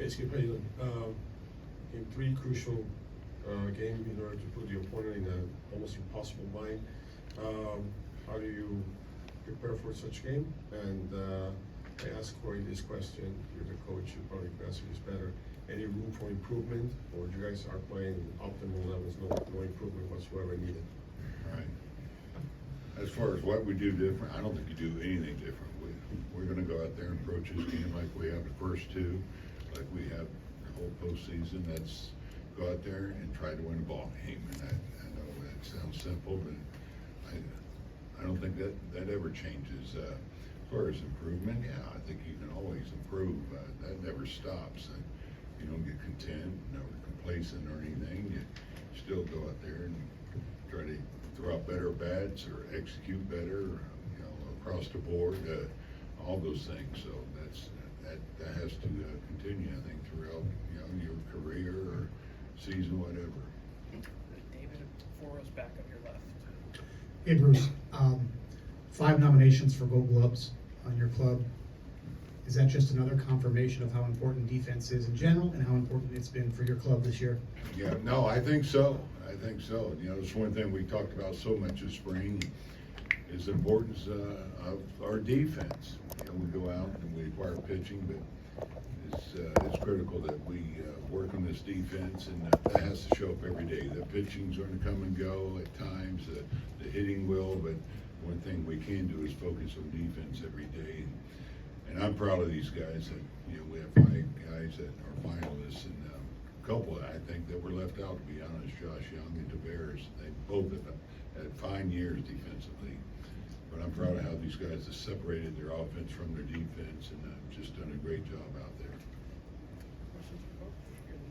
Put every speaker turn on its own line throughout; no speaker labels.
Hey, Skip, how you doing? In three crucial games in order to put the opponent in an almost impossible bind. How do you prepare for such game? And I asked Corey this question. You're the coach, you probably can answer this better. Any room for improvement, or you guys are playing optimal levels, no improvement whatsoever needed?
Right. As far as what we do different, I don't think you do anything different. We're going to go out there and approach this game like we have the first two, like we have the whole postseason. That's go out there and try to win a ball game. And I know that sounds simple, but I don't think that ever changes. As far as improvement, yeah, I think you can always improve. That never stops. And you don't get content, never complacent or anything. You still go out there and try to throw out better bats or execute better, across the board, all those things. So that has to continue, I think, throughout your career or season, whatever.
David, 4 rows back on your left.
Hey Bruce, 5 nominations for Gold Gloves on your club. Is that just another confirmation of how important defense is in general and how important it's been for your club this year?
Yeah, no, I think so. It's one thing we talked about so much this spring is the importance of our defense. We go out and we acquire pitching, but it's critical that we work on this defense, and that has to show up every day. The pitching's going to come and go at times, the hitting will, but one thing we can do is focus on defense every day. And I'm proud of these guys that, we have 5 guys that are finalists, and a couple I think that were left out, to be honest, Josh Young and Tavares. They both have had fine years defensively. But I'm proud of how these guys have separated their offense from their defense and just done a great job out there.
Questions for Coach? Here in the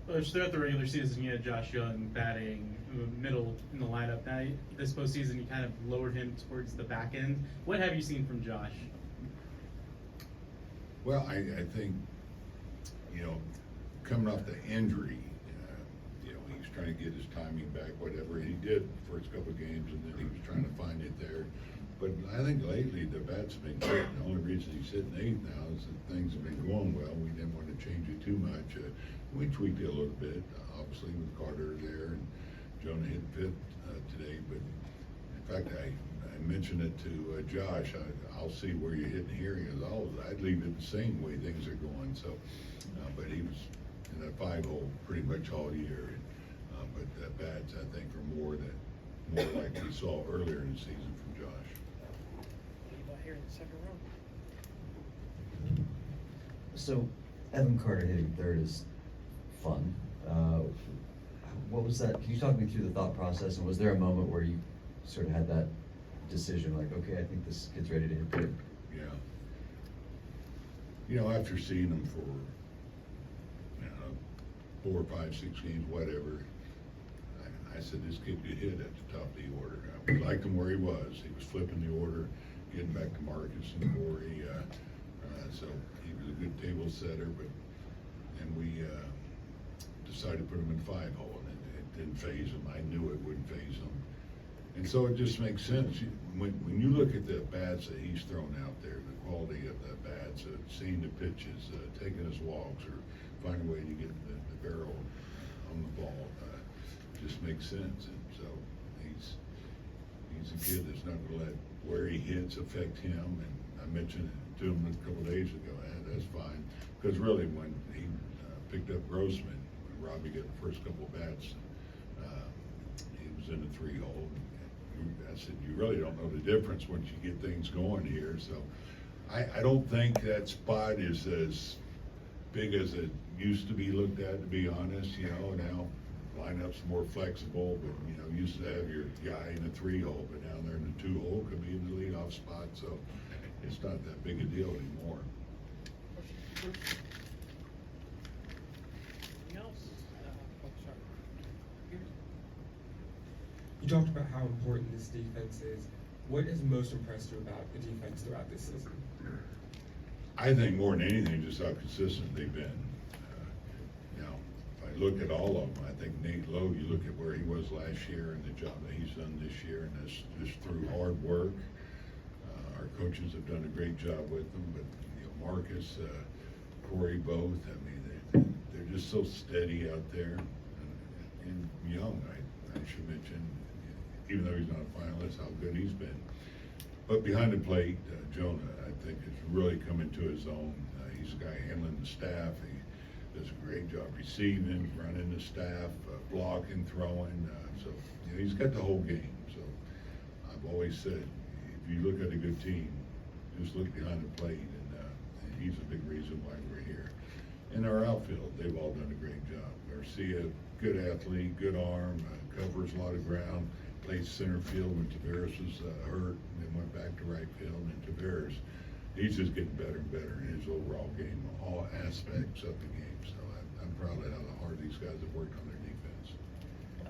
middle.
Coach, throughout the regular season, you had Josh Young batting middle in the lineup. Now, this postseason, you kind of lowered him towards the back end. What have you seen from Josh?
Well, I think, coming off the injury, he's trying to get his timing back, whatever. He did the first couple of games, and then he was trying to find it there. But I think lately the bats have been good. The only reason he's hitting 8th now is that things have been going well. We didn't want to change it too much. We tweaked it a little bit, obviously with Carter there, and Jonah hit 5th today. But in fact, I mentioned it to Josh. I'll see where you're hitting here. He goes, I'd leave it the same way things are going. So, but he was in that 5-hole pretty much all year. But the bats, I think, are more like we saw earlier in the season from Josh.
Levi here in the second row.
So, Evan Carter hitting 3rd is fun. What was that? Can you talk me through the thought process? And was there a moment where you sort of had that decision, like, okay, I think this kid's ready to hit big?
Yeah. After seeing him for 4, 5, 6 games, whatever, I said this kid could hit at the top of the order. We liked him where he was. He was flipping the order, getting back to Marcus and Corey. So he was a good table setter, and we decided to put him in 5-hole, and it didn't phase him. I knew it wouldn't phase him. And so it just makes sense. When you look at the bats that he's thrown out there, the quality of the bats, seeing the pitches, taking his walks, or finding a way to get the barrel on the ball, just makes sense. And so he's a kid that's not going to let where he hits affect him. And I mentioned it to him a couple of days ago. That's fine, because really when he picked up Grossman, when Robbie got the first couple of bats, he was in a 3-hole. I said, you really don't know the difference once you get things going here. So I don't think that spot is as big as it used to be looked at, to be honest. Now lineup's more flexible, but used to have your guy in a 3-hole, but now they're in a 2-hole, could be in the leadoff spot, so it's not that big a deal anymore.
Anything else? Sorry. Here.
You talked about how important this defense is. What has most impressed you about the defense throughout this season?
I think more than anything, just how consistent they've been. If I look at all of them, I think Nate Lowe, you look at where he was last year and the job that he's done this year, and that's just through hard work. Our our coaches have done a great job with them, but, you know, Marcus, Corey both, I mean, they're just so steady out there. And Young, I should mention, even though he's not a finalist, how good he's been. But behind the plate, Jonah, I think, is really coming to his own. He's a guy handling the staff. He does a great job receiving, running the staff, blocking, throwing. So, you know, he's got the whole game. So I've always said, if you look at a good team, just look behind the plate, and he's a big reason why we're here. In our outfield, they've all done a great job. Garcia, good athlete, good arm, covers a lot of ground, plays center field when Tavares was hurt, and then went back to right field. And Tavares, he's just getting better and better in his overall game, all aspects of the game. So I'm proud of how hard these guys have worked on their defense.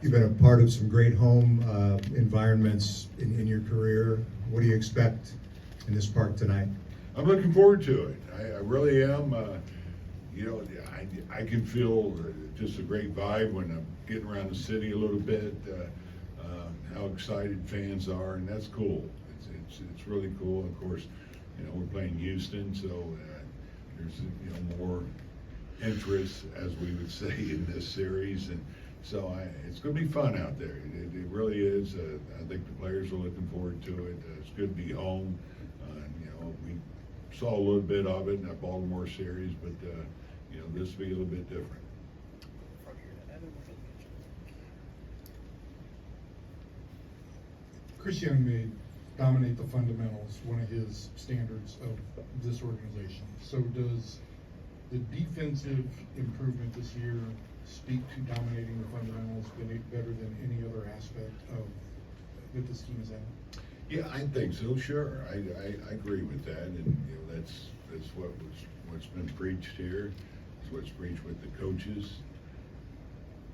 You've been a part of some great home environments in your career. What do you expect in this park tonight?
I'm looking forward to it. I really am. You know, I can feel just a great vibe when I'm getting around the city a little bit, how excited fans are, and that's cool. It's really cool. Of course, you know, we're playing Houston, so there's, you know, more interest, as we would say, in this series, and so it's going to be fun out there. It really is. I think the players are looking forward to it. It's good to be home. You know, we saw a little bit of it in that Baltimore series, but you know, this will be a little bit different.
From here to Evan, we'll get you.
Chris Young made dominate the fundamentals one of his standards of this organization. So does the defensive improvement this year speak to dominating the fundamentals better than any other aspect of that this team is in?
Yeah, I think so. Sure, I agree with that, and you know, that's what's been preached here. It's what's preached with the coaches.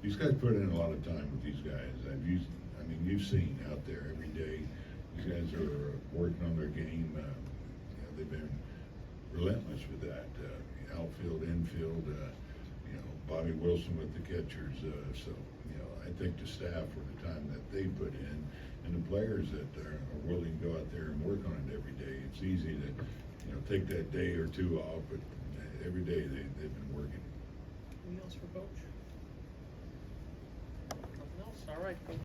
These guys put in a lot of time with these guys. I mean, you've seen out there every day. These guys are working on their game. You know, they've been relentless with that. Outfield, infield. You know, Bobby Wilson with the catchers. So you know, I think the staff for the time that they put in, and the players that are willing to go out there and work on it every day. It's easy to, you know, take that day or two off, but every day they've been working.
Anything else for Bochy? Nothing else? All right, Coach.